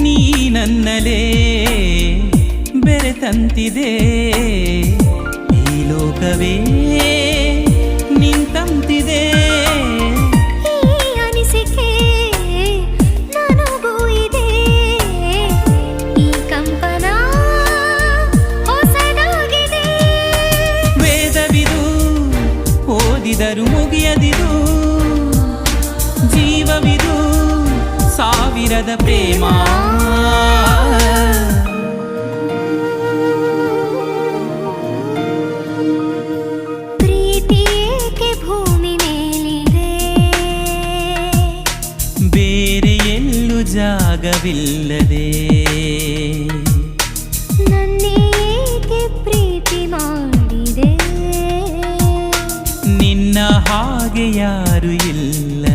ನೀ ನನ್ನಲೇ ಬೆರೆತಂತಿದೆ ಈ ಲೋಕವೇ ನಿಂತಂತಿದೆ ಈ ಅನಿಸಿಕೆ ನನಗೂ ಇದೆ ಈ ಕಂಪನ ಹೊಸದಾಗಿದೆ ವೇದವಿದು ಓದಿದರು ಮುಗಿಯದಿದು ಜೀವವಿದು ಸಾವಿರದ ಪ್ರೇಮ ಪ್ರೀತಿ ಏಕೆ ಭೂಮಿ ಮೇಲಿದೆ ಬೇರೆ ಎಲ್ಲೂ ಜಾಗವಿಲ್ಲದೆ ನನ್ನೇ ಏಕೆ ಪ್ರೀತಿ ಮಾಡಿದೆ ನಿನ್ನ ಹಾಗೆ ಯಾರು ಇಲ್ಲ